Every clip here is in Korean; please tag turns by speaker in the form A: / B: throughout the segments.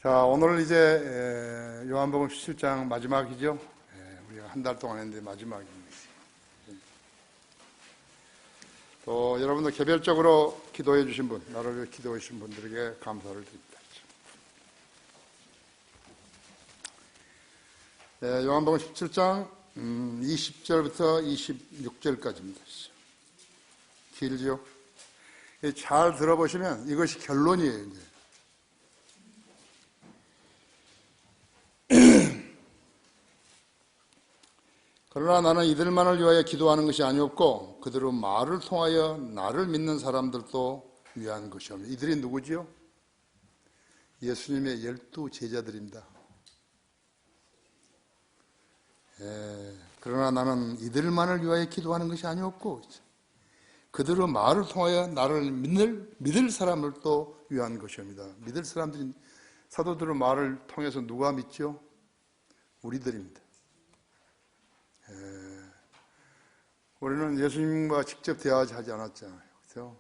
A: 자, 오늘 이제 요한복음 17장 마지막이죠. 우리가 한 달 동안 했는데 마지막입니다. 또 여러분들 개별적으로 기도해 주신 분, 나를 위해 기도해 주신 분들에게 감사를 드립니다. 요한복음 17장 20절부터 26절까지입니다. 길죠? 잘 들어보시면 이것이 결론이에요. 이제. 그러나 나는 이들만을 위하여 기도하는 것이 아니었고 그들의 말을 통하여 나를 믿는 사람들도 위한 것이옵니다. 이들이 누구지요? 예수님의 12 제자들입니다. 그러나 나는 이들만을 위하여 기도하는 것이 아니었고 그들의 말을 통하여 나를 믿을 사람들도 위한 것이옵니다. 믿을 사람들이 사도들의 말을 통해서 누가 믿죠? 우리들입니다. 우리는 예수님과 직접 대화하지 않았잖아요. 그렇죠?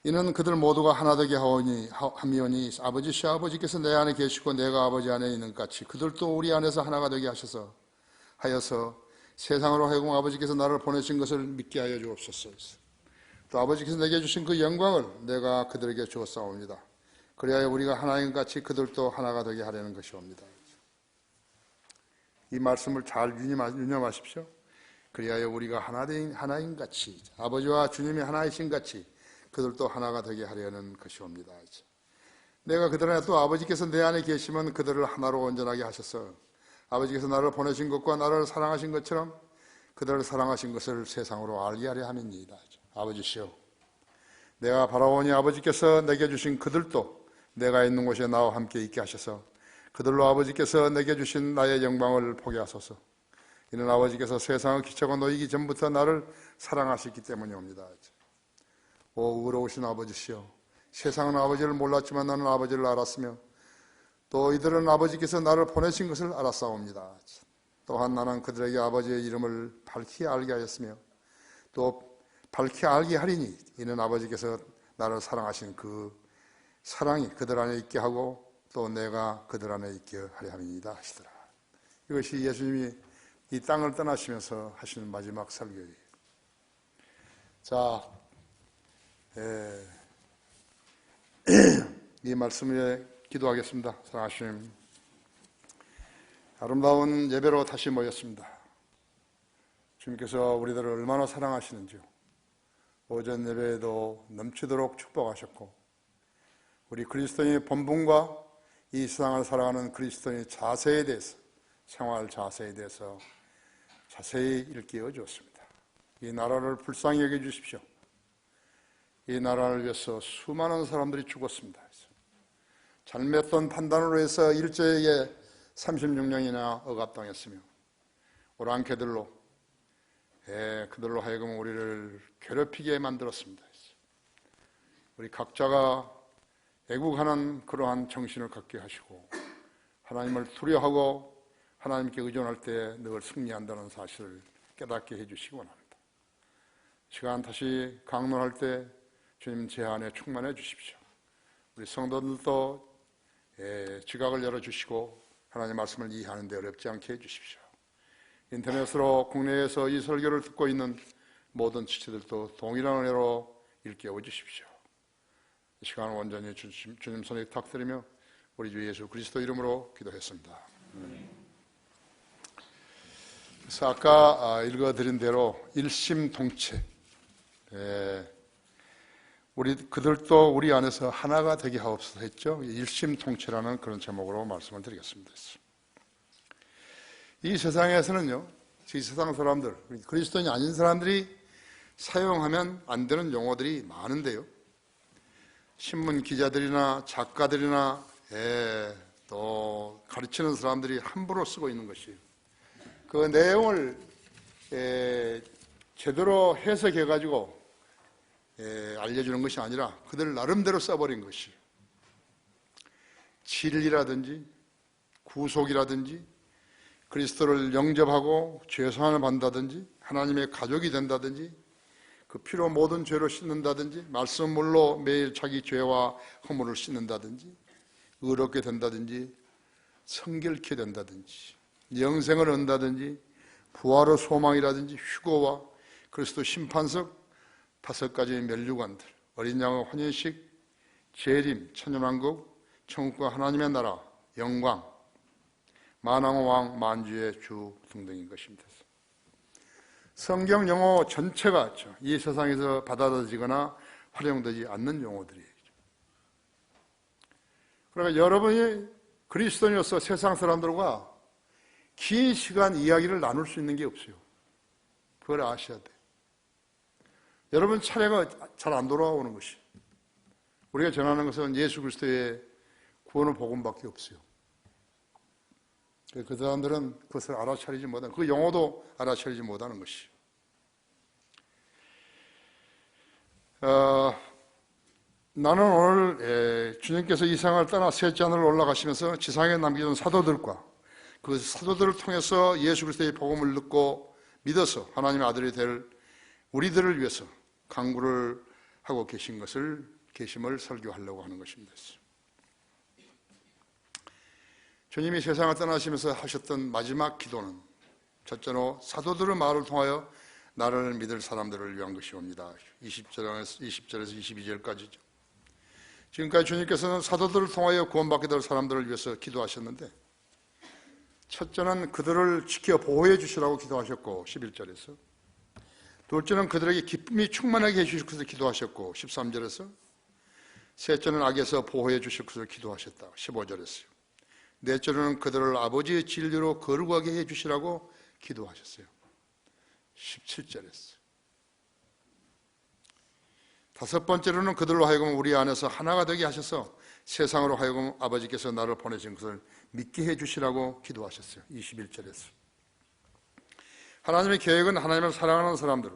A: 이는 그들 모두가 하나 되게 하미오니 아버지 시아버지께서 내 안에 계시고 내가 아버지 안에 있는 같이 그들도 우리 안에서 하나가 되게 하여서 세상으로 하여금 아버지께서 나를 보내신 것을 믿게 하여 주옵소서. 또 아버지께서 내게 주신 그 영광을 내가 그들에게 주었사옵니다. 그리하여 우리가 하나인 같이 그들도 하나가 되게 하려는 것이옵니다. 이 말씀을 잘 유념하십시오. 그리하여 우리가 하나인 같이 아버지와 주님이 하나이신 같이 그들도 하나가 되게 하려는 것이옵니다. 내가 그들 안에 또 아버지께서 내 안에 계시면 그들을 하나로 온전하게 하셔서 아버지께서 나를 보내신 것과 나를 사랑하신 것처럼 그들을 사랑하신 것을 세상으로 알게 하려 함이니이다. 아버지시여, 내가 바라오니 아버지께서 내게 주신 그들도 내가 있는 곳에 나와 함께 있게 하셔서 그들로 아버지께서 내게 주신 나의 영광을 보게 하소서. 이는 아버지께서 세상의 기초가 놓이기 전부터 나를 사랑하셨기 때문이옵니다. 오 의로우신 아버지시여, 세상은 아버지를 몰랐지만 나는 아버지를 알았으며 또 이들은 아버지께서 나를 보내신 것을 알았사옵니다. 또한 나는 그들에게 아버지의 이름을 밝히 알게 하였으며 또 밝히 알게 하리니 이는 아버지께서 나를 사랑하신 그 사랑이 그들 안에 있게 하고 또 내가 그들 안에 있게 하려 함이니이다 하시더라. 이것이 예수님이 이 땅을 떠나시면서 하시는 마지막 설교예요. 자, 이 말씀에 기도하겠습니다. 사랑하시는 아름다운 예배로 다시 모였습니다. 주님께서 우리들을 얼마나 사랑하시는지요. 오전 예배에도 넘치도록 축복하셨고 우리 그리스도인의 본분과 이 세상을 살아가는 그리스도인의 자세에 대해서, 생활 자세에 대해서 자세히 일깨워 주었습니다. 이 나라를 불쌍히 여겨 주십시오. 이 나라를 위해서 수많은 사람들이 죽었습니다. 잘못된 판단으로 해서 일제에 36년이나 억압당했으며 오랑캐들로 그들로 하여금 우리를 괴롭히게 만들었습니다. 우리 각자가 애국하는 그러한 정신을 갖게 하시고 하나님을 두려워하고 하나님께 의존할 때 늘 승리한다는 사실을 깨닫게 해주시기 원합니다. 시간 다시 강론할 때 주님 제 안에 충만해 주십시오. 우리 성도들도 지각을 열어주시고 하나님의 말씀을 이해하는 데 어렵지 않게 해주십시오. 인터넷으로 국내에서 이 설교를 듣고 있는 모든 지체들도 동일한 은혜로 일깨워 주십시오. 이 시간을 온전히 주님 손에 탁드리며 우리 주 예수 그리스도 이름으로 기도했습니다. 그래서 아까 읽어드린 대로 일심동체, 그들도 우리 안에서 하나가 되게 하옵소서 했죠. 일심동체라는 그런 제목으로 말씀을 드리겠습니다. 이 세상에서는요, 이 세상 사람들, 그리스도인이 아닌 사람들이 사용하면 안 되는 용어들이 많은데요. 신문 기자들이나 작가들이나 또 가르치는 사람들이 함부로 쓰고 있는 것이에요. 그 내용을 제대로 해석해가지고 알려주는 것이 아니라 그들 나름대로 써버린 것이에요. 진리라든지 구속이라든지 그리스도를 영접하고 죄사함을 받는다든지 하나님의 가족이 된다든지 그 피로 모든 죄로 씻는다든지, 말씀물로 매일 자기 죄와 허물을 씻는다든지, 의롭게 된다든지, 성결케 된다든지, 영생을 얻는다든지, 부활의 소망이라든지, 휴거와 그리스도 심판석 5가지 면류관들, 어린 양의 환연식, 재림, 천년왕국, 천국과 하나님의 나라, 영광, 만왕의 왕, 만주의 주 등등인 것입니다. 성경 용어 전체가 이 세상에서 받아들여지거나 활용되지 않는 용어들이에요. 그러니까 여러분이 그리스도인으로서 세상 사람들과 긴 시간 이야기를 나눌 수 있는 게 없어요. 그걸 아셔야 돼요. 여러분 차례가 잘 안 돌아오는 것이, 우리가 전하는 것은 예수 그리스도의 구원의 복음밖에 없어요. 그 사람들은 그것을 알아차리지 못하는, 그 용어도 알아차리지 못하는 것이. 나는 오늘 주님께서 이 세상을 떠나 셋째 하늘로 올라가시면서 지상에 남겨둔 사도들과 그 사도들을 통해서 예수 그리스도의 복음을 듣고 믿어서 하나님의 아들이 될 우리들을 위해서 강구를 하고 계신 것을, 계심을 설교하려고 하는 것입니다. 주님이 세상을 떠나시면서 하셨던 마지막 기도는 첫째로 사도들의 말을 통하여 나를 믿을 사람들을 위한 것이옵니다. 20절에서 22절까지죠. 지금까지 주님께서는 사도들을 통하여 구원받게 될 사람들을 위해서 기도하셨는데, 첫째는 그들을 지켜 보호해 주시라고 기도하셨고 11절에서, 둘째는 그들에게 기쁨이 충만하게 해주실 것을 기도하셨고 13절에서, 셋째는 악에서 보호해 주실 것을 기도하셨다 15절에서요. 넷째로는 그들을 아버지의 진리로 거룩하게 해주시라고 기도하셨어요 17절에서. 다섯 번째로는 그들로 하여금 우리 안에서 하나가 되게 하셔서 세상으로 하여금 아버지께서 나를 보내신 것을 믿게 해주시라고 기도하셨어요 21절에서. 하나님의 계획은 하나님을 사랑하는 사람들,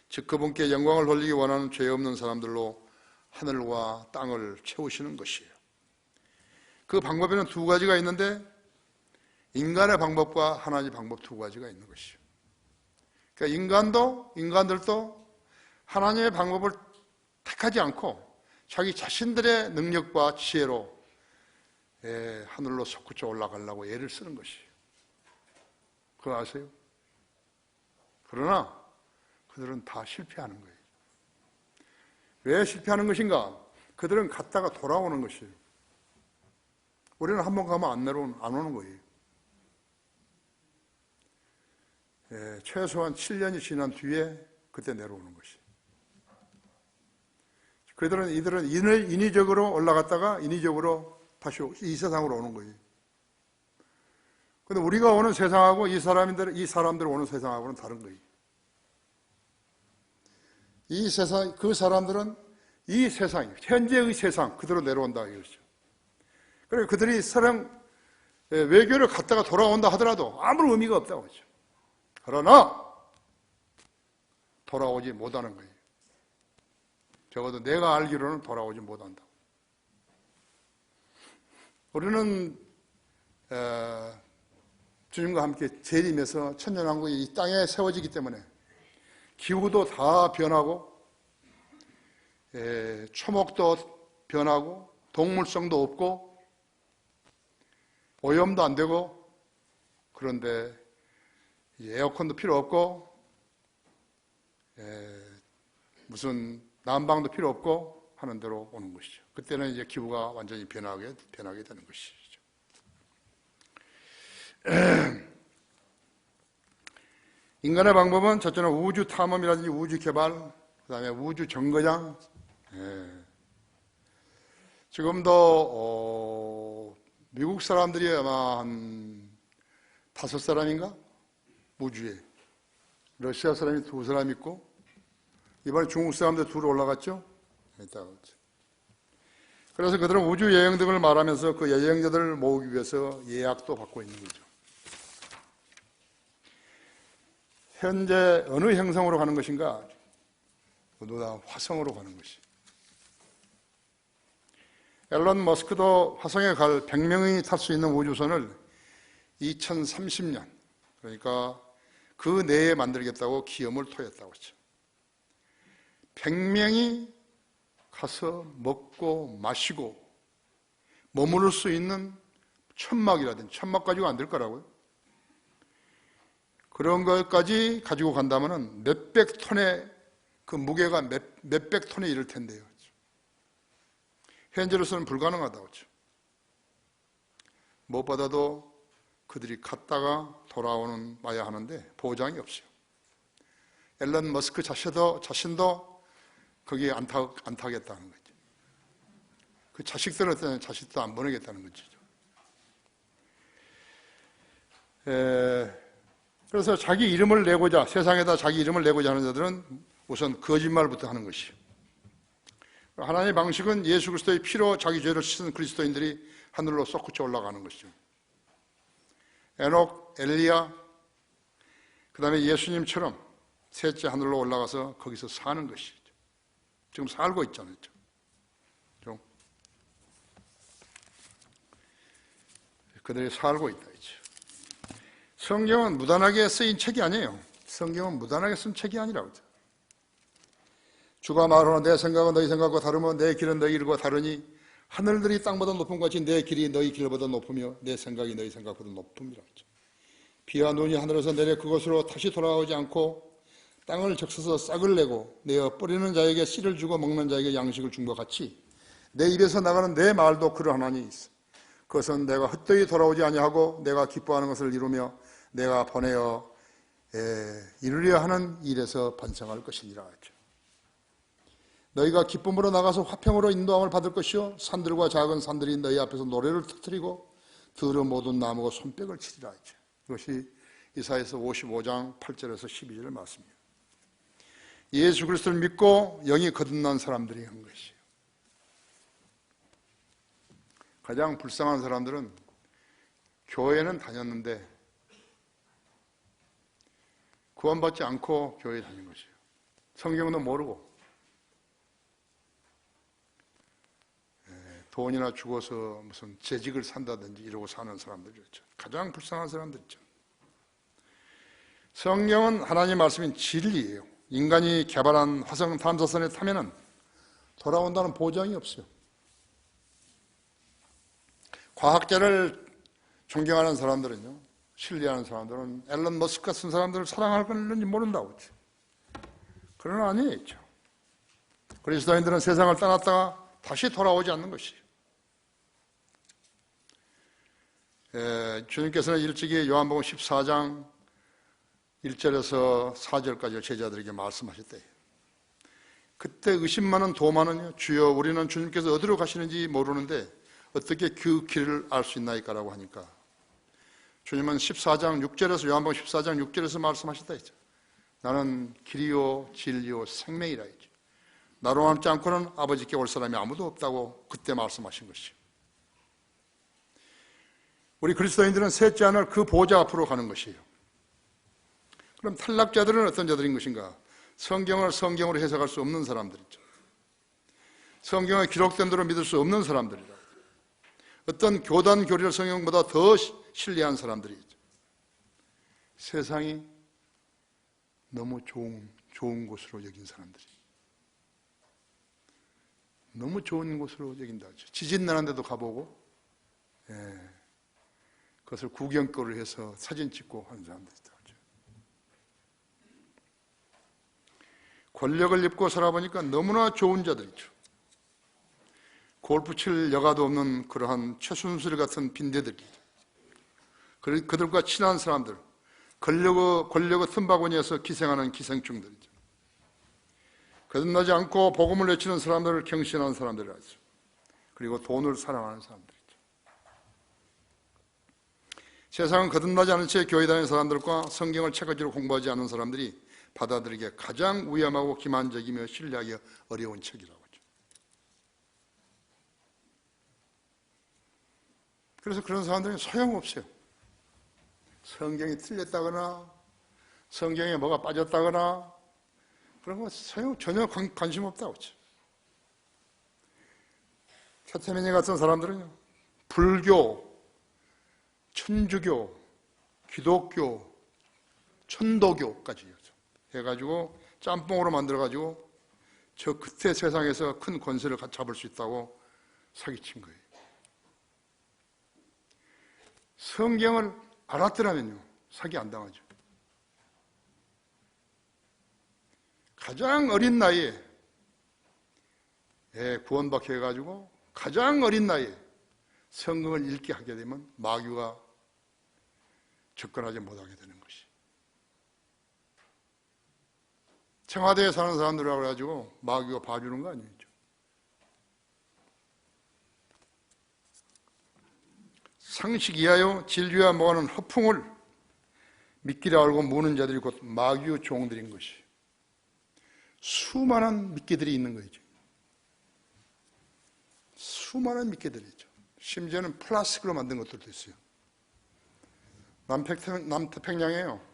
A: 즉 그분께 영광을 돌리기 원하는 죄 없는 사람들로 하늘과 땅을 채우시는 것이에요. 그 방법에는 두 가지가 있는데, 인간의 방법과 하나님의 방법 두 가지가 있는 것이에요. 그러니까 인간들도 하나님의 방법을 택하지 않고 자기 자신들의 능력과 지혜로 하늘로 솟구쳐 올라가려고 애를 쓰는 것이에요. 그거 아세요? 그러나 그들은 다 실패하는 거예요. 왜 실패하는 것인가? 그들은 갔다가 돌아오는 것이에요. 우리는 한번 가면 안 오는 거예요. 최소한 7년이 지난 뒤에 그때 내려오는 것이. 이들은 인위적으로 올라갔다가 인위적으로 다시 이 세상으로 오는 거예요. 그런데 우리가 오는 세상하고 이 사람들 오는 세상하고는 다른 거예요. 이 세상, 그 사람들은 이 세상, 현재의 세상 그대로 내려온다 이거죠. 그래서 그들이 외교를 갔다가 돌아온다 하더라도 아무런 의미가 없다고 하죠. 그러나 돌아오지 못하는 거예요. 적어도 내가 알기로는 돌아오지 못한다. 우리는 주님과 함께 재림해서 천년왕국이 이 땅에 세워지기 때문에 기후도 다 변하고 초목도 변하고 동물성도 없고 오염도 안 되고, 그런데 에어컨도 필요 없고 무슨 난방도 필요 없고 하는 대로 오는 것이죠. 그때는 이제 기후가 완전히 변하게 되는 것이죠. 인간의 방법은 첫째는 우주 탐험이라든지 우주 개발, 그 다음에 우주 정거장. 지금도 미국 사람들이 아마 한 5사람인가? 우주에. 러시아 사람이 2사람 있고, 이번에 중국 사람들 2 올라갔죠? 그래서 그들은 우주 여행 등을 말하면서 그 여행자들을 모으기 위해서 예약도 받고 있는 거죠. 현재 어느 행성으로 가는 것인가? 모두 다 화성으로 가는 것이. 앨런 머스크도 화성에 갈 100명이 탈 수 있는 우주선을 2030년, 그러니까 그 내에 만들겠다고 기염을 토했다고 했죠. 100명이 가서 먹고 마시고 머무를 수 있는 천막이라든지, 천막 가지고 안 될 거라고요. 그런 것까지 가지고 간다면 몇백 톤의 그 무게가 몇백 톤에 이를 텐데요. 현재로서는 불가능하다고 하죠. 무엇보다도 그들이 갔다가 돌아오는 와야 하는데 보장이 없어요. 앨런 머스크 자신도 거기에 안 타겠다는 거죠. 그 자식들은 자식도 안 보내겠다는 거죠. 그래서 자기 이름을 내고자, 세상에다 자기 이름을 내고자 하는 자들은 우선 거짓말부터 하는 것이요. 하나님의 방식은 예수 그리스도의 피로 자기 죄를 씻은 그리스도인들이 하늘로 솟구쳐 올라가는 것이죠. 에녹, 엘리야, 그 다음에 예수님처럼 셋째 하늘로 올라가서 거기서 사는 것이죠. 지금 살고 있잖아요. 그들이 살고 있다. 성경은 무단하게 쓰인 책이 아니에요. 성경은 무단하게 쓴 책이 아니라고 하죠. 주가 말하노 내 생각은 너희 생각과 다르며 내 길은 너희 길과 다르니 하늘들이 땅보다 높은 것 같이 내 길이 너희 길보다 높으며 내 생각이 너희 생각보다 높음이라고 하죠. 비와 눈이 하늘에서 내려 그곳으로 다시 돌아오지 않고 땅을 적셔서 싹을 내고 내어 뿌리는 자에게 씨를 주고 먹는 자에게 양식을 준 것 같이 내 입에서 나가는 내 말도 그러하나니 있어. 그것은 내가 헛되이 돌아오지 아니하고 내가 기뻐하는 것을 이루며 내가 보내어 이루려 하는 일에서 번성할 것이니라 하죠. 너희가 기쁨으로 나가서 화평으로 인도함을 받을 것이요 산들과 작은 산들이 너희 앞에서 노래를 터뜨리고 들어 모든 나무가 손뼉을 치리라 하죠. 이것이 이사야서 55장 8절에서 12절 말씀입니다. 예수 그리스도를 믿고 영이 거듭난 사람들이 한 것이에요. 가장 불쌍한 사람들은 교회는 다녔는데 구원받지 않고 교회에 다닌 것이에요. 성경도 모르고 돈이나 주고서 무슨 재직을 산다든지 이러고 사는 사람들이었죠. 가장 불쌍한 사람들이죠. 성경은 하나님의 말씀인 진리예요. 인간이 개발한 화성 탐사선에 타면은 돌아온다는 보장이 없어요. 과학자를 존경하는 사람들은요, 신뢰하는 사람들은 앨런 머스크 같은 사람들을 사랑할 건지 모른다고 했죠. 그러나 아니죠. 그리스도인들은 세상을 떠났다가 다시 돌아오지 않는 것이에요. 주님께서는 일찍이 요한복음 14장 1절에서 4절까지 제자들에게 말씀하셨대요. 그때 의심 많은 도마는요, 주여 우리는 주님께서 어디로 가시는지 모르는데 어떻게 그 길을 알 수 있나이까라고 하니까 주님은 14장 6절에서 요한복음 14장 6절에서 말씀하셨다 했죠. 나는 길이요 진리요 생명이라 했죠. 나로 함지 않고는 아버지께 올 사람이 아무도 없다고 그때 말씀하신 것이죠. 우리 그리스도인들은 셋째 하늘 그 보좌 앞으로 가는 것이에요. 그럼 탈락자들은 어떤 자들인 것인가? 성경을 성경으로 해석할 수 없는 사람들이죠. 성경에 기록된 대로 믿을 수 없는 사람들이다. 어떤 교단 교리를 성경보다 더 신뢰한 사람들이죠. 세상이 너무 좋은 곳으로 여긴 사람들이. 너무 좋은 곳으로 여긴다. 지진 나는 데도 가보고, 그것을 구경거리를 해서 사진 찍고 하는 사람들이다. 권력을 입고 살아보니까 너무나 좋은 자들이죠. 골프 칠 여가도 없는 그러한 최순실 같은 빈대들이죠. 그들과 친한 사람들, 권력의 틈바구니에서 기생하는 기생충들이죠. 거듭나지 않고 복음을 외치는 사람들을 경신하는 사람들이죠. 그리고 돈을 사랑하는 사람들이죠. 세상은 거듭나지 않은 채 교회 다니는 사람들과 성경을 책가지로 공부하지 않은 사람들이 받아들이기에 가장 위험하고 기만적이며 신뢰하기 어려운 책이라고 하죠. 그래서 그런 사람들은 소용없어요. 성경이 틀렸다거나 성경에 뭐가 빠졌다거나 그런 거 전혀 관심 없다고 하죠. 최태민이 같은 사람들은요, 불교, 천주교, 기독교, 천도교까지 해가지고 짬뽕으로 만들어가지고 저 그때 세상에서 큰 권세를 잡을 수 있다고 사기친 거예요. 성경을 알았더라면요, 사기 안 당하죠. 가장 어린 나이에 구원받게 해가지고 가장 어린 나이에 성경을 읽게 하게 되면 마귀가 접근하지 못하게 되는 것이. 청와대에 사는 사람들이라고 해가지고 마귀가 봐주는 거 아니죠. 상식 이하여 진리와 모하는 허풍을 미끼라 알고 무는 자들이 곧 마귀의 종들인 것이. 수많은 미끼들이 있는 거죠. 수많은 미끼들이 있죠. 심지어는 플라스틱으로 만든 것들도 있어요. 남태평양에요.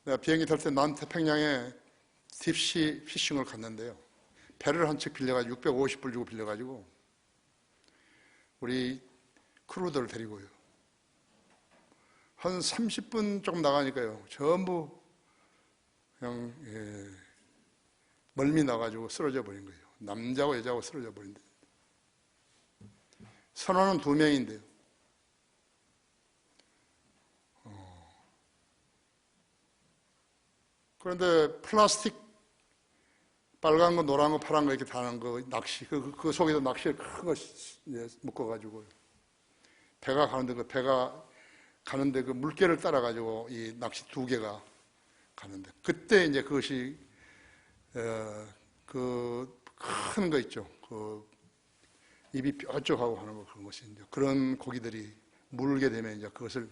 A: 내가 비행기 탈 때 남태평양에 딥시 피싱을 갔는데요. 배를 한 척 빌려가지고 650불 주고 빌려가지고 우리 크루들을 데리고요. 한 30분 조금 나가니까요. 전부 그냥 멀미 나가지고 쓰러져 버린 거예요. 남자하고 여자하고 쓰러져 버린대. 선원은 2명인데요. 그런데 플라스틱 빨간 거, 노란 거, 파란 거 이렇게 다는 거 낚시 그 속에도 낚시를 큰 거 묶어가지고 배가 가는데 그 물개를 따라가지고 이 낚시 2개가 가는데 그때 이제 그것이 그 큰 거 있죠. 그 입이 뾰족하고 하는 거 그런 것이 이제 그런 고기들이 물게 되면 이제 그것을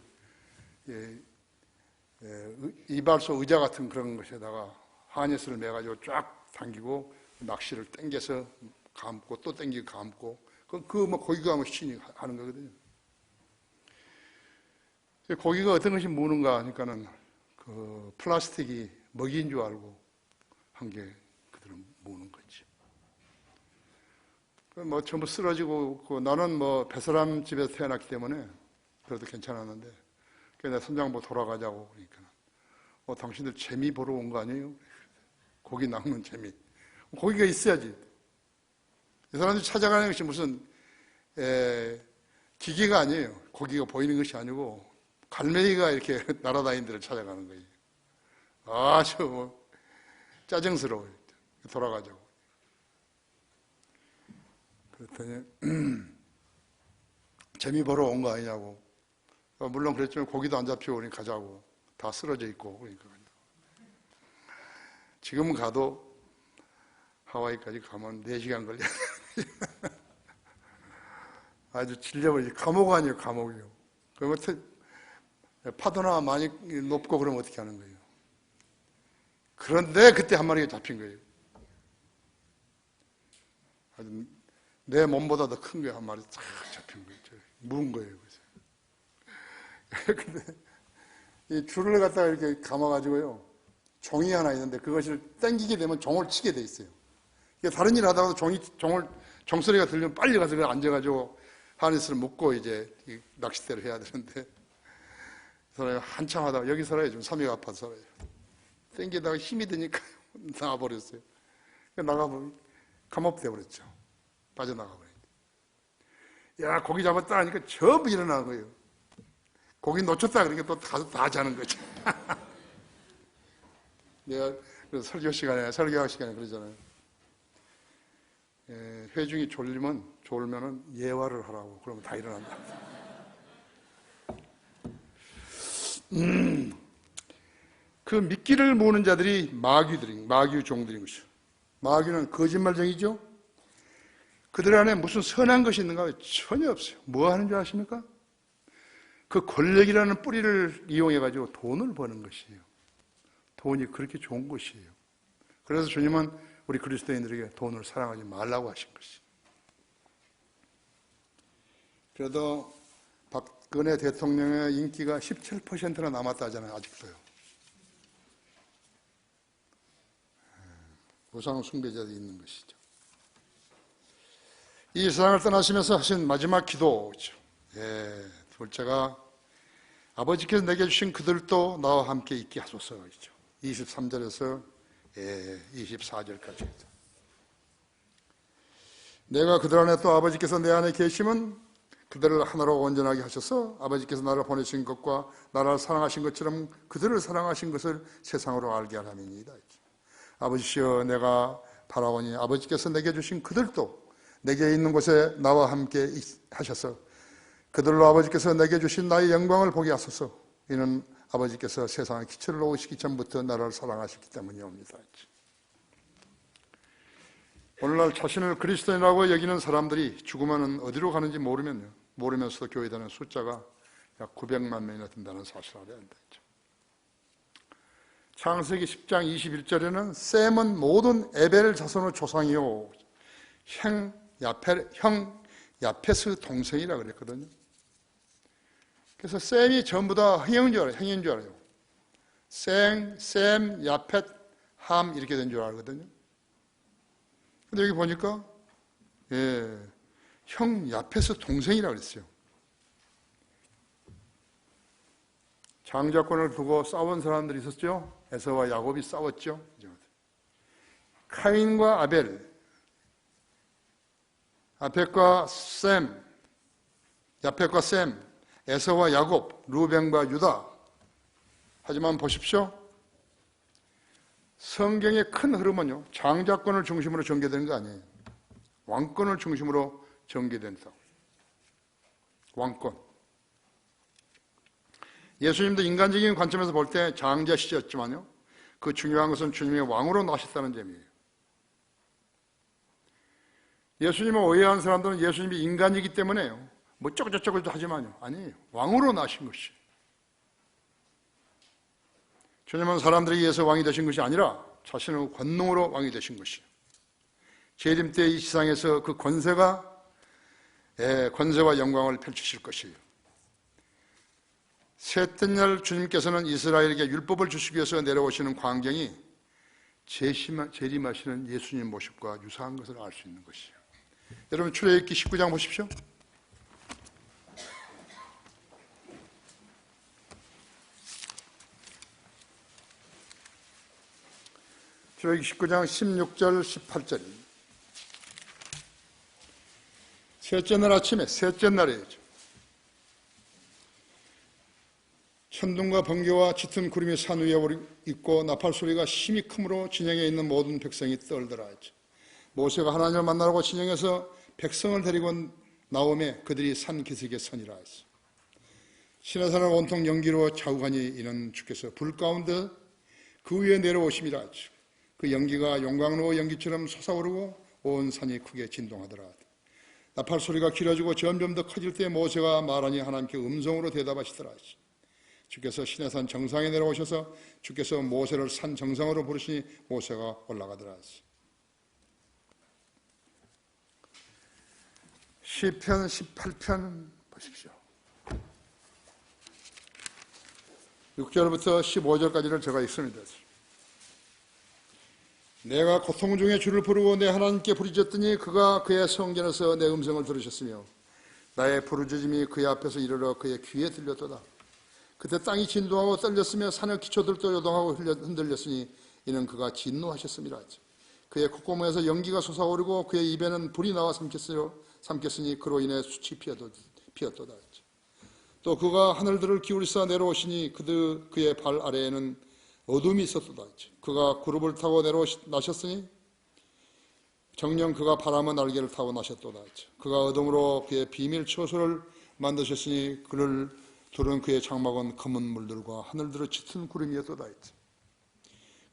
A: 이발소 의자 같은 그런 것에다가 하네스를 매가지고 쫙 당기고 낚시를 당겨서 감고 또 당기고 감고 뭐 고기가 뭐 신이 하는 거거든요. 고기가 어떤 것이 무는가 하니까는 그 플라스틱이 먹이인 줄 알고 한 게 그들은 무는 거지. 뭐 전부 쓰러지고 나는 뭐 배사람 집에서 태어났기 때문에 그래도 괜찮았는데 그래서 내 선장보 돌아가자고 그러니까 당신들 재미 보러 온 거 아니에요? 고기 낚는 재미. 고기가 있어야지. 이 사람들이 찾아가는 것이 무슨 기계가 아니에요. 고기가 보이는 것이 아니고 갈매기가 이렇게 날아다니는 데를 찾아가는 거예요. 아주 뭐 짜증스러워요. 돌아가자고. 그랬더니 재미 보러 온 거 아니냐고. 물론 그랬지만 고기도 안 잡히고 우리 가자고. 다 쓰러져 있고 그러니까. 지금 가도 하와이까지 가면 4시간 걸려요. 아주 질려버리지. 감옥 아니에요, 감옥이요. 그러면 파도나 많이 높고 그러면 어떻게 하는 거예요? 그런데 그때 한 마리가 잡힌 거예요. 아주 내 몸보다 더 큰 게 한 마리 쫙 잡힌 거예요. 무은 거예요. 근데 이 줄을 갖다가 이렇게 감아가지고요. 종이 하나 있는데 그것을 당기게 되면 종을 치게 돼 있어요. 다른 일 하다가도 종소리가 들리면 빨리 가서 앉아가지고 하네스를 묶고 이제 낚싯대를 해야 되는데 사람이 한참 하다가 여기 살아요. 지금 섬이 아파서 살아요. 당기다가 힘이 드니까 나가버렸어요. 나가버리면 감옥돼 버렸죠. 빠져나가버렸죠. 야, 고기 잡았다 하니까 전부 일어나는 거예요. 고기 놓쳤다 그러니까 또 가서 다 자는 거죠. 내가 설교할 시간에 그러잖아요. 회중이 졸면은 예화를 하라고. 그러면 다 일어난다. 그 미끼를 모으는 자들이 마귀의 종들인 것이죠. 마귀는 거짓말쟁이죠. 그들 안에 무슨 선한 것이 있는가? 전혀 없어요. 뭐 하는 줄 아십니까? 그 권력이라는 뿌리를 이용해가지고 돈을 버는 것이에요. 돈이 그렇게 좋은 것이에요. 그래서 주님은 우리 그리스도인들에게 돈을 사랑하지 말라고 하신 것이에요. 그래도 박근혜 대통령의 인기가 17%나 남았다잖아요. 아직도요. 우상 숭배자들이 있는 것이죠. 이 세상을 떠나시면서 하신 마지막 기도죠. 둘째가 아버지께서 내게 주신 그들도 나와 함께 있게 하소서이죠. 23절에서 24절까지. 내가 그들 안에 또 아버지께서 내 안에 계시면 그들을 하나로 온전하게 하셔서 아버지께서 나를 보내신 것과 나를 사랑하신 것처럼 그들을 사랑하신 것을 세상으로 알게 하람이니이다. 아버지시여, 내가 바라오니 아버지께서 내게 주신 그들도 내게 있는 곳에 나와 함께 하셔서 그들로 아버지께서 내게 주신 나의 영광을 보게 하소서. 이는 아버지께서 세상에 기초를 놓으시기 전부터 나를 사랑하셨기 때문이옵니다. 오늘날 자신을 그리스도인이라고 여기는 사람들이 죽으면 어디로 가는지 모르면서도 교회 다니는 숫자가 약 900만 명이나 된다는 사실을 알아야 한다. 창세기 10장 21절에는 셈은 모든 에벨 자손의 조상이요 형 야페스 동생이라 그랬거든요. 그래서 셈이 전부 다 형인 줄 알아요. 셈, 야펫, 함 이렇게 된 줄 알거든요. 근데 여기 보니까 형 야페스 동생이라 그랬어요. 장자권을 두고 싸운 사람들이 있었죠. 에서와 야곱이 싸웠죠. 카인과 아벨, 야펫과 셈, 에서와 야곱, 루벤과 유다. 하지만 보십시오. 성경의 큰 흐름은요, 장자권을 중심으로 전개되는 거 아니에요. 왕권을 중심으로 전개된다. 왕권. 예수님도 인간적인 관점에서 볼 때 장자시였지만요, 그 중요한 것은 주님의 왕으로 나셨다는 점이에요. 예수님을 오해한 사람들은 예수님이 인간이기 때문에요, 뭐 저쩌고 하지만요, 아니에요. 왕으로 나신 것이. 주님은 사람들에 의해서 왕이 되신 것이 아니라 자신의 권능으로 왕이 되신 것이에요. 재림 때 이 세상에서 그 권세와 영광을 펼치실 것이에요. 셋째 날 주님께서는 이스라엘에게 율법을 주시기 위해서 내려오시는 광경이 재림하시는 예수님 모습과 유사한 것을 알 수 있는 것이에요. 여러분 출애굽기 19장 보십시오. 출애굽기 19장 16절 18절입니다. 셋째 날 아침에, 셋째 날이에요. 천둥과 번개와 짙은 구름이 산 위에 있고 나팔 소리가 심히 크므로 진영에 있는 모든 백성이 떨더라 했죠. 모세가 하나님을 만나라고 진영에서 백성을 데리고 나오매 그들이 산 기슭에 서니라 했어. 시내산을 온통 연기로 자욱하니 이는 주께서 불 가운데 그 위에 내려오심이라 했죠. 그 연기가 용광로 연기처럼 솟아오르고 온 산이 크게 진동하더라. 나팔 소리가 길어지고 점점 더 커질 때 모세가 말하니 하나님께 음성으로 대답하시더라. 주께서 시내산 정상에 내려오셔서 주께서 모세를 산 정상으로 부르시니 모세가 올라가더라. 시편 18편 보십시오. 6절부터 15절까지를 제가 읽습니다. 내가 고통 중에 주를 부르고 내 하나님께 부르짖었더니 그가 그의 성전에서 내 음성을 들으셨으며 나의 부르짖음이 그의 앞에서 이르러 그의 귀에 들렸도다. 그때 땅이 진동하고 떨렸으며 산의 기초들도 요동하고 흔들렸으니 이는 그가 진노하셨음이라. 그의 콧구멍에서 연기가 솟아오르고 그의 입에는 불이 나와 삼켰으니 그로 인해 숯이 피었도다. 또 그가 하늘들을 기울이사 내려오시니 그의 발 아래에는 어둠이 있었도다. 그가 그룹을 타고 나셨으니 정녕 그가 바람의 날개를 타고 나셨도다. 그가 어둠으로 그의 비밀 처소를 만드셨으니 그를 두른 그의 장막은 검은 물들과 하늘들의 짙은 구름이었도다.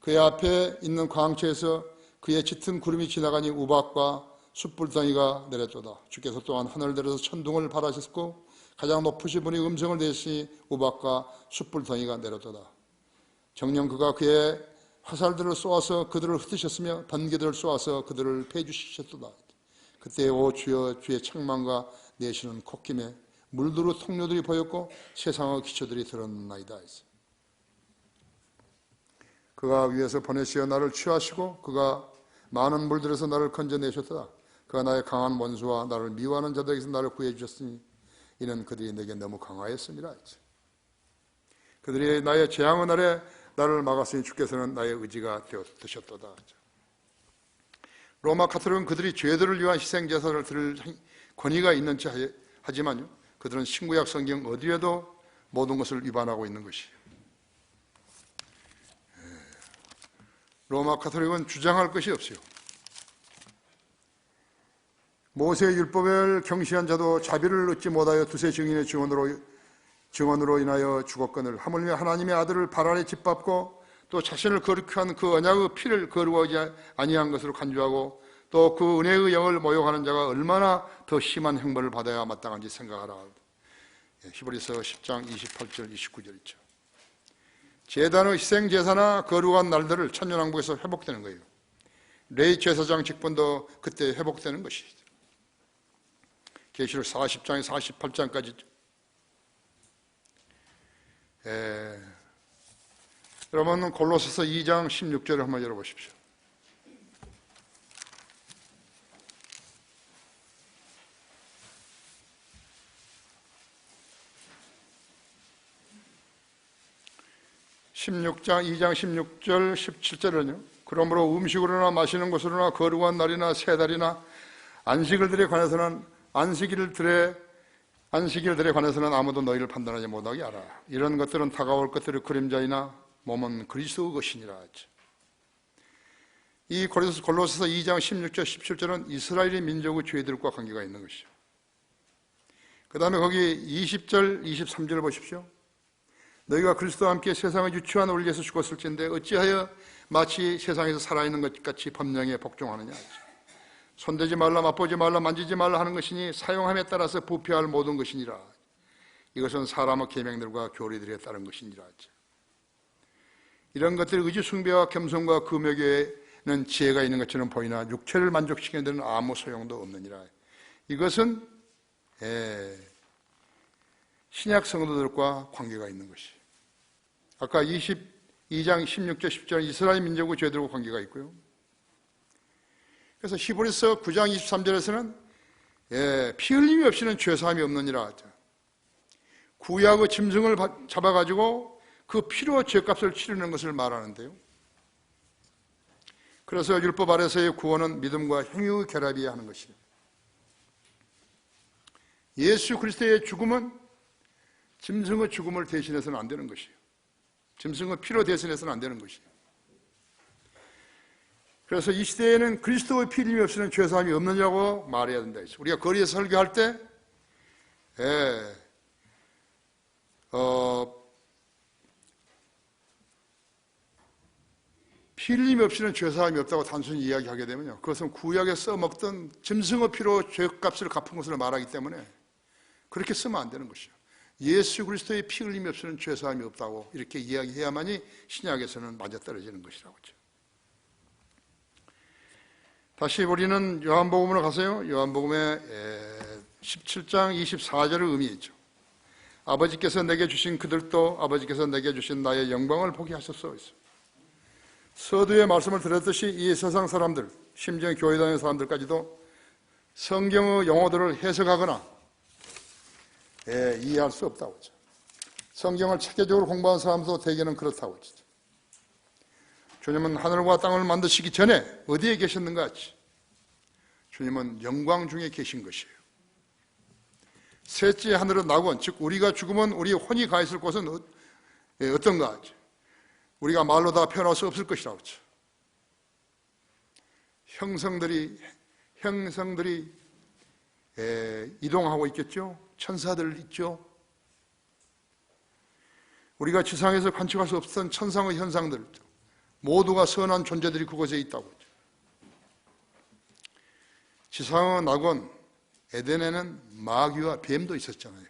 A: 그의 앞에 있는 광채에서 그의 짙은 구름이 지나가니 우박과 숯불덩이가 내렸도다. 주께서 또한 하늘들에서 천둥을 발하셨고 가장 높으신 분이 음성을 내시니 우박과 숯불덩이가 내렸도다. 정녕 그가 그의 화살들을 쏘아서 그들을 흩으셨으며 번개들을 쏘아서 그들을 패주시켰도다. 그때 오 주여 주의 책망과 내시는 콧김에 물두루 통로들이 보였고 세상의 기초들이 드러났나이다. 그가 위에서 보내시어 나를 취하시고 그가 많은 물들에서 나를 건져내셨도다. 그가 나의 강한 원수와 나를 미워하는 자들에게서 나를 구해주셨으니 이는 그들이 내게 너무 강하였습니다. 그들이 나의 재앙의 날에 나를 막았으니 주께서는 나의 의지가 되셨도다. 로마 가톨릭은 그들이 죄들을 위한 희생제사를 드릴 권위가 있는 채 하지만요, 그들은 신구약 성경 어디에도 모든 것을 위반하고 있는 것이에요. 로마 가톨릭은 주장할 것이 없어요. 모세의 율법을 경시한 자도 자비를 얻지 못하여 두세 증인의 증언으로 인하여 죽었거늘 하물며 하나님의 아들을 발 아래 짓밟고 또 자신을 거룩한 그 언약의 피를 거룩하지 아니한 것으로 간주하고 또 그 은혜의 영을 모욕하는 자가 얼마나 더 심한 형벌을 받아야 마땅한지 생각하라. 히브리서 10장 28절 29절 있죠. 제단의 희생제사나 거룩한 날들을 천년왕국에서 회복되는 거예요. 레위 제사장 직분도 그때 회복되는 것이죠. 계시록 40장에 48장까지. 여러분 골로새서 2장 16절을 한번 열어보십시오. (16장) 2장 16절 17절은요 그러므로 음식으로나 마시는 것으로나 거룩한 날이나 세 달이나 안식일들에 관해서는 아무도 너희를 판단하지 못하게 하라. 이런 것들은 다가올 것들의 그림자이나 몸은 그리스도의 것이니라 하죠. 이 골로새서 2장 16절 17절은 이스라엘의 민족의 죄들과 관계가 있는 것이죠. 그 다음에 거기 20절 23절을 보십시오. 너희가 그리스도와 함께 세상의 유치한 원리에서 죽었을진데 어찌하여 마치 세상에서 살아있는 것 같이 법령에 복종하느냐. 손대지 말라, 맛보지 말라, 만지지 말라 하는 것이니 사용함에 따라서 부패할 모든 것이니라. 이것은 사람의 계명들과 교리들에 따른 것이니라. 이런 것들이 의지 숭배와 겸손과 금욕에는 지혜가 있는 것처럼 보이나 육체를 만족시키는 데는 아무 소용도 없느니라. 이것은 신약 성도들과 관계가 있는 것이. 아까 22장 16절 10절 이스라엘 민족의 죄들과 관계가 있고요. 그래서 히브리서 9장 23절에서는 피 흘림이 없이는 죄사함이 없느니라 하죠. 구약의 짐승을 잡아가지고 그 피로 죄값을 치르는 것을 말하는데요. 그래서 율법 아래서의 구원은 믿음과 행위의 결합이어야 하는 것이에요. 예수 그리스도의 죽음은 짐승의 죽음을 대신해서는 안 되는 것이에요. 짐승의 피로 대신해서는 안 되는 것이에요. 그래서 이 시대에는 그리스도의 피 흘림이 없이는 죄사함이 없느냐고 말해야 된다. 우리가 거리에서 설교할 때 피 흘림이 없이는 죄사함이 없다고 단순히 이야기하게 되면요, 그것은 구약에 써먹던 짐승의 피로 죄값을 갚은 것을 말하기 때문에 그렇게 쓰면 안 되는 것이에요. 예수 그리스도의 피 흘림이 없이는 죄사함이 없다고 이렇게 이야기해야만이 신약에서는 맞아떨어지는 것이라고 하죠. 다시 우리는 요한복음으로 가세요. 요한복음의 17장 24절의 의미있죠. 아버지께서 내게 주신 그들도 아버지께서 내게 주신 나의 영광을 보게 하셨소. 서두에 말씀을 드렸듯이 이 세상 사람들, 심지어 교회 다니는 사람들까지도 성경의 용어들을 해석하거나 이해할 수 없다고 하죠. 성경을 체계적으로 공부한 사람도 대개는 그렇다고 하죠. 주님은 하늘과 땅을 만드시기 전에 어디에 계셨는가 하지? 주님은 영광 중에 계신 것이에요. 셋째 하늘은 낙원, 즉 우리가 죽으면 우리의 혼이 가 있을 곳은 어떤가 하지? 우리가 말로 다 표현할 수 없을 것이라고 하죠. 형성들이 이동하고 있겠죠. 천사들 있죠. 우리가 지상에서 관측할 수 없었던 천상의 현상들, 모두가 선한 존재들이 그곳에 있다고 하죠. 지상의 낙원 에덴에는 마귀와 뱀도 있었잖아요.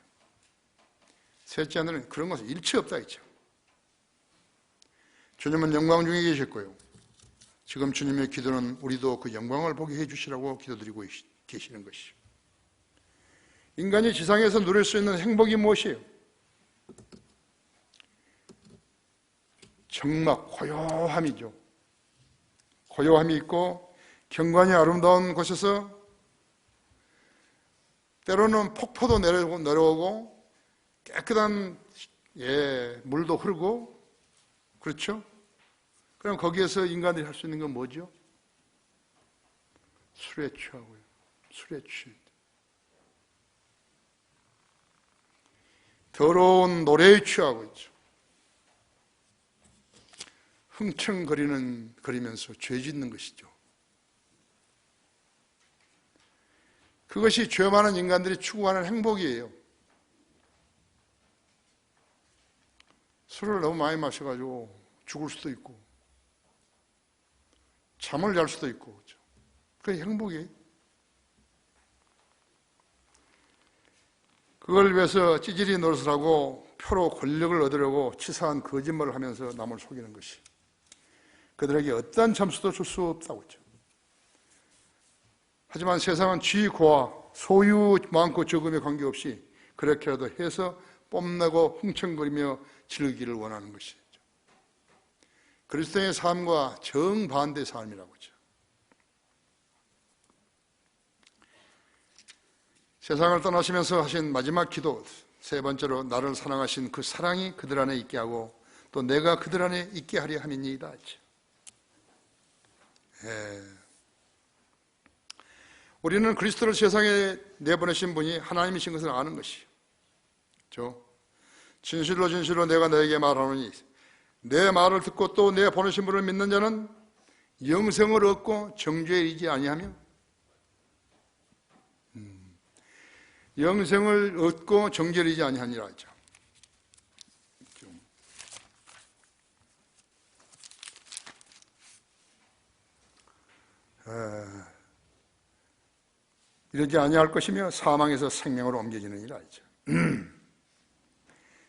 A: 셋째 하늘은 그런 것은 일체 없다 했죠. 주님은 영광 중에 계셨고요. 지금 주님의 기도는 우리도 그 영광을 보게 해주시라고 기도드리고 계시는 것이죠. 인간이 지상에서 누릴 수 있는 행복이 무엇이에요? 정막, 고요함이죠. 고요함이 있고 경관이 아름다운 곳에서 때로는 폭포도 내려오고 깨끗한 물도 흐르고, 그렇죠? 그럼 거기에서 인간들이 할 수 있는 건 뭐죠? 술에 취하고요. 술에 취해. 더러운 노래에 취하고 있죠. 흥청거리면서 죄 짓는 것이죠. 그것이 죄 많은 인간들이 추구하는 행복이에요. 술을 너무 많이 마셔가지고 죽을 수도 있고 잠을 잘 수도 있고 그렇죠. 그게 행복이에요. 그걸 위해서 찌질이 노릇을 하고 표로 권력을 얻으려고 치사한 거짓말을 하면서 남을 속이는 것이 그들에게 어떠한 점수도 줄 수 없다고 했죠. 하지만 세상은 쥐고와 소유 많고 적음에 관계없이 그렇게라도 해서 뽐내고 흥청거리며 즐기기를 원하는 것이죠. 그리스도의 삶과 정반대의 삶이라고 하죠. 세상을 떠나시면서 하신 마지막 기도, 세 번째로 나를 사랑하신 그 사랑이 그들 안에 있게 하고 또 내가 그들 안에 있게 하려 함이니이다. 우리는 그리스도를 세상에 내보내신 분이 하나님이신 것을 아는 것이죠. 그렇죠? 진실로 진실로 내가 너에게 말하노니 내 말을 듣고 또 내 보내신 분을 믿는 자는 영생을 얻고 정죄에 이르지 아니하며 영생을 얻고 정죄에 이르지 아니하니라 하죠. 이러지 아니할 것이며 사망에서 생명으로 옮겨지느니라 하죠.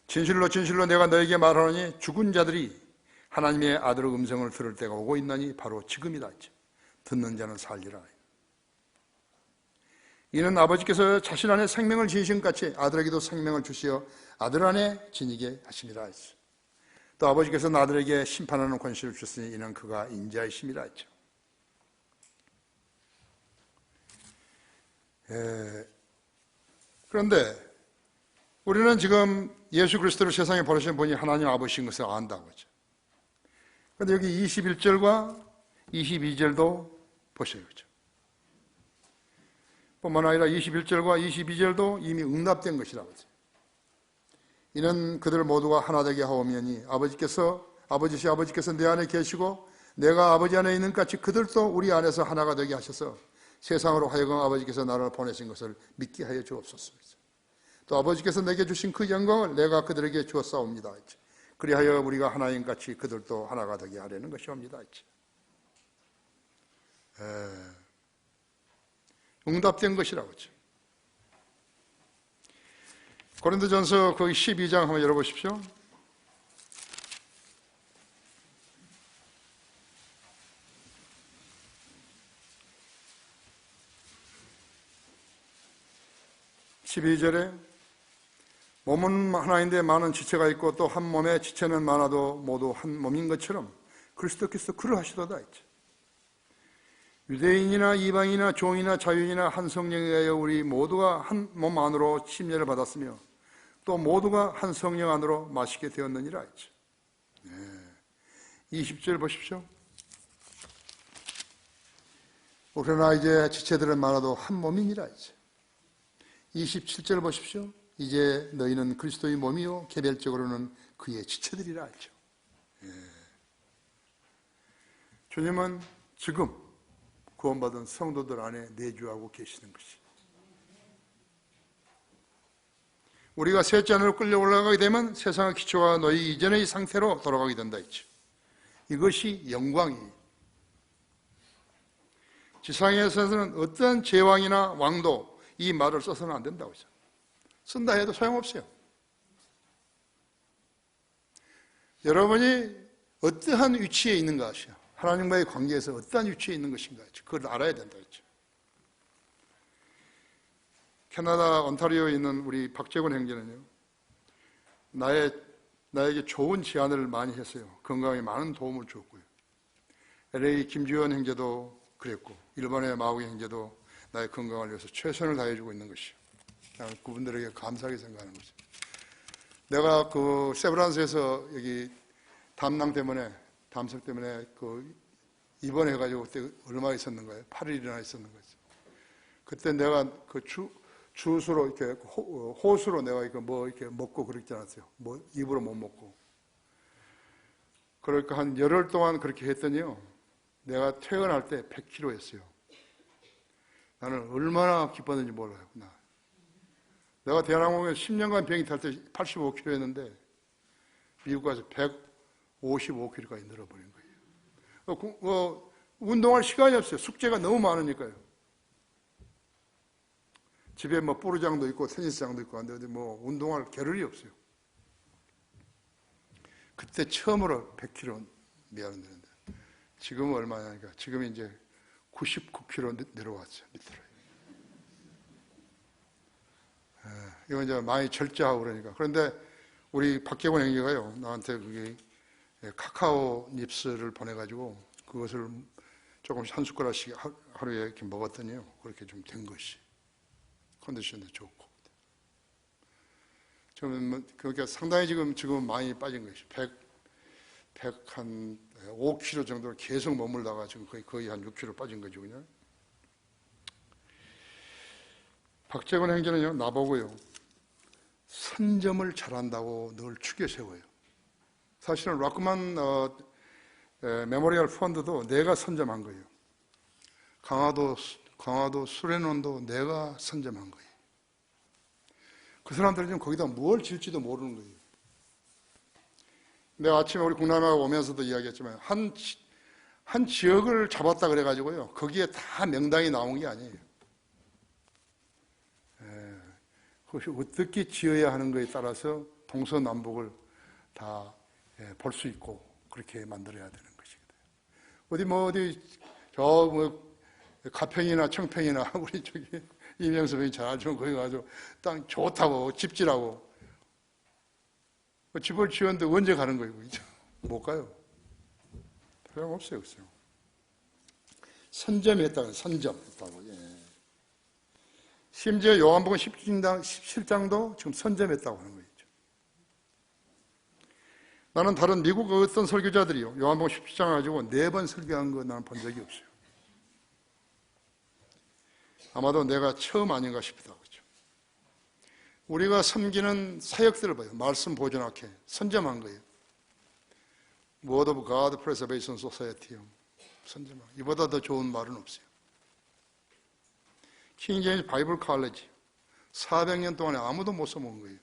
A: 진실로 진실로 내가 너에게 말하노니 죽은 자들이 하나님의 아들의 음성을 들을 때가 오고 있나니 바로 지금이다 하죠. 듣는 자는 살리라. 이는 아버지께서 자신 안에 생명을 지으신 같이 아들에게도 생명을 주시어 아들 안에 지니게 하심이라 하죠. 또 아버지께서 아들에게 심판하는 권세를 주셨으니 이는 그가 인자이심이라 하죠. 그런데 우리는 지금 예수 그리스도를 세상에 보내신 분이 하나님 아버지인 것을 안다고 하죠. 그런데 여기 21절과 22절도 보셔요. 그렇죠? 뿐만 아니라 21절과 22절도 이미 응답된 것이라고 하죠. 이는 그들 모두가 하나 되게 하오며니 아버지께서 내 안에 계시고 내가 아버지 안에 있는 같이 그들도 우리 안에서 하나가 되게 하셔서 세상으로 하여금 아버지께서 나를 보내신 것을 믿게 하여 주옵소서. 또 아버지께서 내게 주신 그 영광을 내가 그들에게 주었사옵니다. 그리하여 우리가 하나인 같이 그들도 하나가 되게 하려는 것이옵니다. 응답된 것이라고 하죠. 고린도전서 거기 12장 한번 열어보십시오. (12절에) 몸은 하나인데 많은 지체가 있고 또 한 몸에 지체는 많아도 모두 한 몸인 것처럼 그리스도께서 그러하시도다 했죠. 유대인이나 이방인이나 종이나 자유인이나 한 성령에 의하여 우리 모두가 한 몸 안으로 침례를 받았으며 또 모두가 한 성령 안으로 마시게 되었느니라 했죠. 20절 보십시오. 그러나 이제 지체들은 많아도 한 몸이니라 했죠. 27절 보십시오. 이제 너희는 그리스도의 몸이요 개별적으로는 그의 지체들이라 했죠. 주님은 지금 구원받은 성도들 안에 내주하고 계시는 것이. 우리가 셋째 안으로 끌려 올라가게 되면 세상의 기초와 너희 이전의 상태로 돌아가게 된다 했죠. 이것이 영광이에요. 지상에서는 어떤 제왕이나 왕도 이 말을 써서는 안 된다고 했죠. 쓴다 해도 소용없어요. 여러분이 어떠한 위치에 있는가 하시오. 하나님과의 관계에서 어떠한 위치에 있는 것인가 하죠. 그걸 알아야 된다 했죠. 캐나다 온타리오에 있는 우리 박재곤 형제는요, 나에게 좋은 제안을 많이 했어요. 건강에 많은 도움을 주었고요. LA 김주현 형제도 그랬고, 일본의 마우기 형제도 나의 건강을 위해서 최선을 다해주고 있는 것이요. 나는 그분들에게 감사하게 생각하는 거죠. 내가 그 세브란스에서 여기 담낭 때문에, 담석 때문에 그 입원해가지고 그때 얼마 있었는가요? 8일이나 있었는 거죠. 그때 내가 그 주스로 이렇게 호수로 내가 이거 뭐 이렇게 먹고 그랬지 않았어요. 뭐 입으로 못 먹고. 그러니까 한 열흘 동안 그렇게 했더니요. 내가 퇴근할 때 100kg였어요. 나는 얼마나 기뻤는지 몰라요. 내가 대한항공에서 10년간 비행기 탈 때 85kg였는데 미국 가서 155kg까지 늘어버린 거예요. 운동할 시간이 없어요. 숙제가 너무 많으니까요. 집에 뭐 뿌르장도 있고 테니스장도 있고 한데 뭐 운동할 겨를이 없어요. 그때 처음으로 100kg 미안한데 지금은 얼마냐니까 지금 이제 99kg 내려왔어요. 밑으로. 이건 이제 많이 절제하고 그러니까. 그런데 우리 박계곤 형제가요 나한테 그게 카카오 닙스를 보내가지고 그것을 조금씩 한 숟가락씩 하루에 이렇게 먹었더니요 그렇게 좀 된 것이 컨디션도 좋고 좀 그러니까 상당히 지금 많이 빠진 것이 100한 5kg 정도로 계속 머물다가 지금 거의 한 6kg 빠진 거죠 그냥. 박재권 형제는요 나보고요 선점을 잘한다고 늘 추겨 세워요. 사실은 락크만 메모리얼 펀드도 내가 선점한 거예요. 강화도 수련원도 내가 선점한 거예요. 그 사람들은 지금 거기다 뭘 질지도 모르는 거예요. 내가 아침에 우리 국남하고 오면서도 이야기했지만 한 지역을 잡았다 그래가지고요 거기에 다 명당이 나온 게 아니에요. 그것이 어떻게 지어야 하는 것에 따라서 동서남북을 다 볼 수 있고 그렇게 만들어야 되는 것이거든요. 어디 가평이나 청평이나 우리 저기 이명섭 형이 잘 알지만 거기 가서 땅 좋다고 집지라고 집을 지었는데 언제 가는 거예요? 못 가요. 소용없어요. 없어요. 선점했다고 선점했다고. 예. 심지어 요한복음 17장도 지금 선점했다고 하는 거죠. 나는 다른 미국 어떤 설교자들이요 요한복음 17장 가지고 4번 설교한 거 나는 본 적이 없어요. 아마도 내가 처음 아닌가 싶기도 하죠. 우리가 섬기는 사역들을 봐요. 말씀 보존학회 선점한 거예요. Word of God Preservation Society 선점한 이보다 더 좋은 말은 없어요. 킹 제임스 바이블 칼리지 400년 동안에 아무도 못 써먹은 거예요.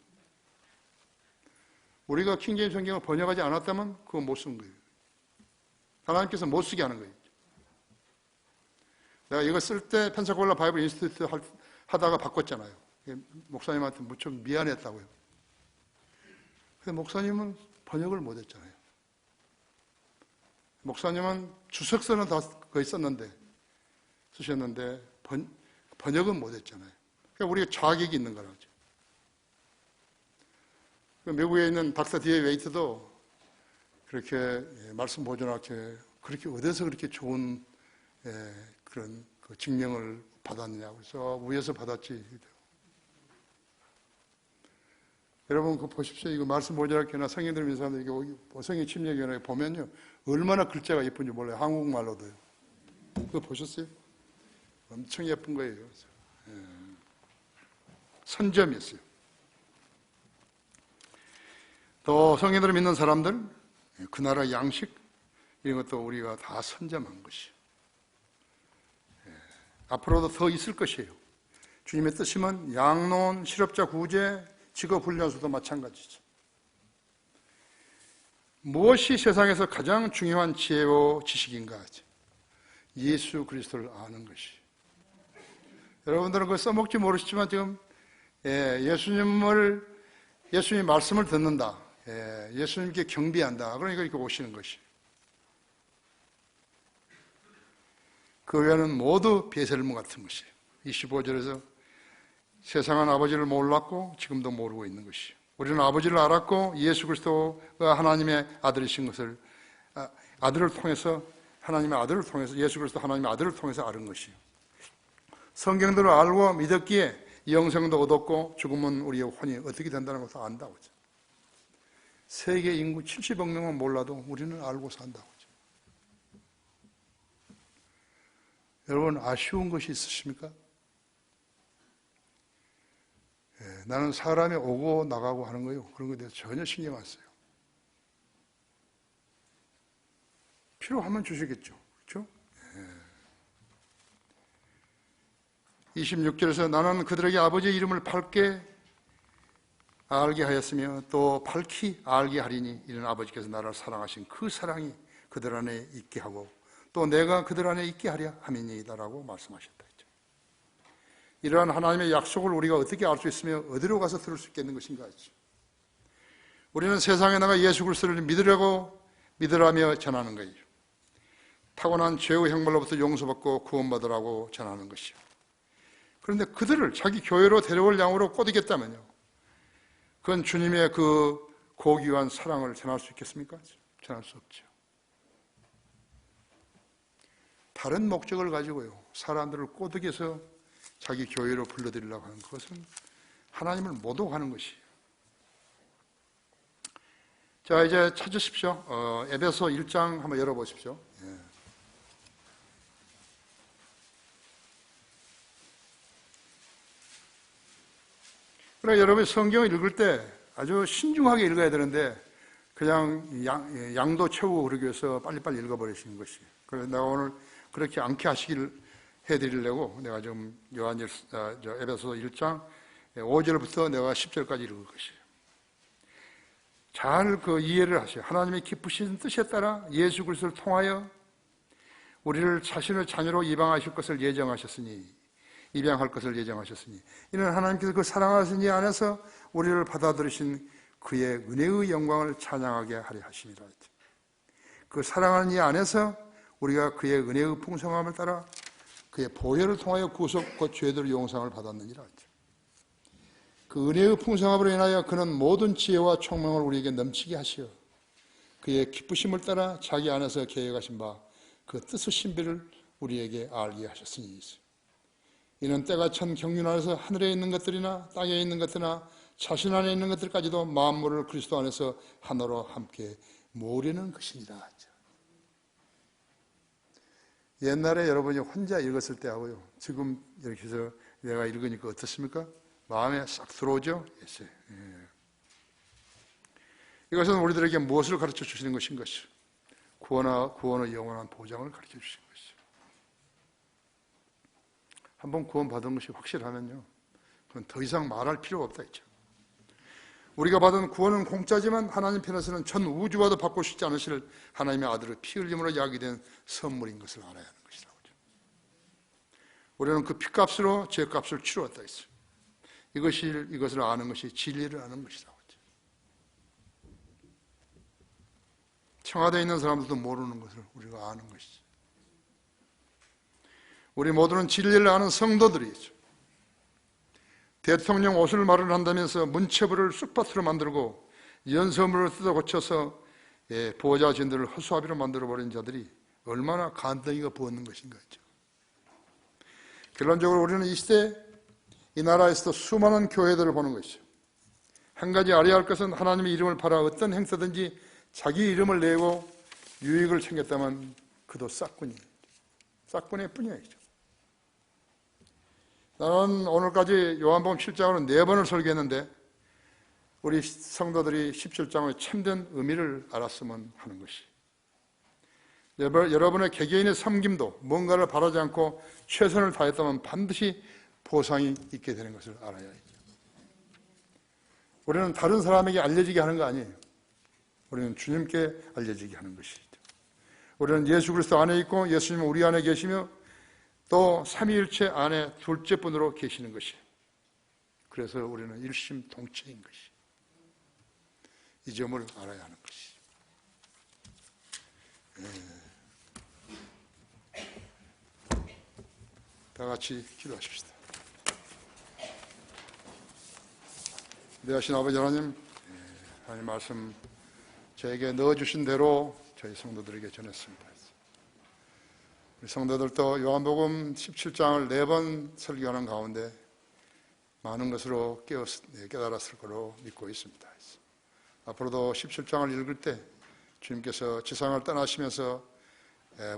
A: 우리가 킹 제임스 성경을 번역하지 않았다면 그거 못 쓴 거예요. 하나님께서 못 쓰게 하는 거예요. 내가 이거 쓸 때 펜사콜라 바이블 인스티튜트 하다가 바꿨잖아요. 목사님한테 무척 미안했다고요. 근데 목사님은 번역을 못 했잖아요. 목사님은 주석서는 다 거의 쓰셨는데 번역은 못 했잖아요. 그러니까 우리가 자격이 있는 거라죠. 미국에 있는 닥터 D.A. 웨이트도 그렇게 말씀 보존학회 그렇게 어디서 그렇게 좋은 그런 그 증명을 받았느냐고 해서 위에서 받았지. 여러분 그거 보십시오. 이거 말씀 보존학회나 성인들 믿는 사람들 이게 성인 침례교회 보면요 얼마나 글자가 예쁜지 몰라요. 한국말로도요. 그거 보셨어요? 엄청 예쁜 거예요. 선점이었어요. 또 성인들을 믿는 사람들 그 나라 양식 이런 것도 우리가 다 선점한 것이에요. 앞으로도 더 있을 것이에요. 주님의 뜻이면 양론, 실업자 구제, 직업훈련소도 마찬가지죠. 무엇이 세상에서 가장 중요한 지혜와 지식인가 하죠. 예수 그리스도를 아는 것이. 여러분들은 그거 써먹지 모르시지만 지금 예수님 말씀을 듣는다. 예수님께 경배한다. 그러니까 이렇게 오시는 것이. 그 외에는 모두 베셀모 같은 것이에요. 25절에서 세상은 아버지를 몰랐고 지금도 모르고 있는 것이에요. 우리는 아버지를 알았고 예수 그리스도가 하나님의 아들이신 것을 아들을 통해서 하나님의 아들을 통해서 예수 그리스도 하나님의 아들을 통해서 아는 것이에요. 성경들을 알고 믿었기에 영생도 얻었고 죽으면 우리의 혼이 어떻게 된다는 것을 안다고 하죠. 세계 인구 70억 명은 몰라도 우리는 알고 산다고 하죠. 여러분 아쉬운 것이 있으십니까? 나는 사람이 오고 나가고 하는 거예요. 그런 거에 대해서 전혀 신경 안 써요. 필요하면 주시겠죠. 그렇죠? 26절에서 나는 그들에게 아버지의 이름을 밝게 알게 하였으며 또 밝히 알게 하리니 이는 아버지께서 나를 사랑하신 그 사랑이 그들 안에 있게 하고 또 내가 그들 안에 있게 하려 함이니이다라고 말씀하셨다 했죠. 이러한 하나님의 약속을 우리가 어떻게 알 수 있으며 어디로 가서 들을 수 있겠는 것인가 했죠. 우리는 세상에 나가 예수 그리스도를 믿으라며 전하는 거예요. 타고난 죄의 형벌로부터 용서받고 구원받으라고 전하는 것이요. 그런데 그들을 자기 교회로 데려올 양으로 꼬드겠다면요, 그건 주님의 그 고귀한 사랑을 전할 수 있겠습니까? 전할 수 없죠. 다른 목적을 가지고요, 사람들을 꼬드겨서 자기 교회로 불러들이려고 하는 그것은 하나님을 모독하는 것이에요. 자, 이제 찾으십시오. 에베소 1장 한번 열어보십시오. 그러니까 여러분이 성경을 읽을 때 아주 신중하게 읽어야 되는데 그냥 양도 채우고 그러기 위해서 빨리빨리 읽어버리시는 것이에요. 그래서 내가 오늘 그렇게 않게 하시기를 해드리려고 내가 좀 에베소 1장 5절부터 내가 10절까지 읽을 것이에요. 잘 그 이해를 하세요. 하나님의 기쁘신 뜻에 따라 예수 그리스도를 통하여 우리를 자신의 자녀로 입양할 것을 예정하셨으니 이는 하나님께서 그 사랑하신 이 안에서 우리를 받아들이신 그의 은혜의 영광을 찬양하게 하려 하심이라. 그 사랑하는 이 안에서 우리가 그의 은혜의 풍성함을 따라 그의 보혈을 통하여 구속 곧 죄들 용상을 받았느니라. 그 은혜의 풍성함으로 인하여 그는 모든 지혜와 총명을 우리에게 넘치게 하시어 그의 기쁘심을 따라 자기 안에서 계획하신 바 그 뜻의 신비를 우리에게 알게 하셨으니 이는 때가 천 경륜 안에서 하늘에 있는 것들이나 땅에 있는 것들이나 자신 안에 있는 것들까지도 만물을 그리스도 안에서 하나로 함께 모으려는 것이니라. 옛날에 여러분이 혼자 읽었을 때 하고요, 지금 이렇게 해서 내가 읽으니까 어떻습니까? 마음에 싹 들어오죠? 이것은 우리들에게 무엇을 가르쳐 주시는 것인 것이요? 구원의 영원한 보장을 가르쳐 주시는 것이요. 한번 구원받은 것이 확실하면요, 그건 더 이상 말할 필요가 없다 했죠. 우리가 받은 구원은 공짜지만 하나님 편에서는 전 우주와도 바꿀 수 있지 않으실 하나님의 아들을 피 흘림으로 야기된 선물인 것을 알아야 하는 것이라고. 우리는 그 피값으로 죄값을 치루었다 했어요. 이것을 아는 것이 진리를 아는 것이라고. 청와대에 있는 사람들도 모르는 것을 우리가 아는 것이죠. 우리 모두는 진리를 아는 성도들이죠. 대통령 옷을 말을 한다면서 문체부를 쑥밭으로 만들고 연서물을 뜯어 고쳐서 보호자진들을 허수아비로 만들어버린 자들이 얼마나 간덩이가 부었는 것인가 했죠. 결론적으로 우리는 이 시대 이 나라에서도 수많은 교회들을 보는 것이죠. 한 가지 알아야 할 것은 하나님의 이름을 팔아 어떤 행사든지 자기 이름을 내고 유익을 챙겼다면 그도 싹군이에요. 싹군의 뿐이에요. 나는 오늘까지 요한복음 7장으로 4번을 설교했는데 우리 성도들이 17장의 참된 의미를 알았으면 하는 것이, 여러분의 개개인의 섬김도 뭔가를 바라지 않고 최선을 다했다면 반드시 보상이 있게 되는 것을 알아야 해요. 우리는 다른 사람에게 알려지게 하는 거 아니에요. 우리는 주님께 알려지게 하는 것이죠. 우리는 예수 그리스도 안에 있고 예수님은 우리 안에 계시며 또 삼위일체 안에 둘째 분으로 계시는 것이에요. 그래서 우리는 일심동체인 것이에요. 이 점을 알아야 하는 것이죠. 다 같이 기도하십시다. 위대하신 아버지 하나님, 하나님 말씀 저에게 넣어주신 대로 저희 성도들에게 전했습니다. 우리 성도들도 요한복음 17장을 4번 설교하는 가운데 많은 것으로 깨달았을 거로 믿고 있습니다. 앞으로도 17장을 읽을 때 주님께서 지상을 떠나시면서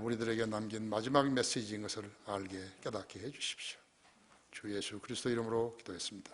A: 우리들에게 남긴 마지막 메시지인 것을 알게 깨닫게 해 주십시오. 주 예수 그리스도 이름으로 기도했습니다.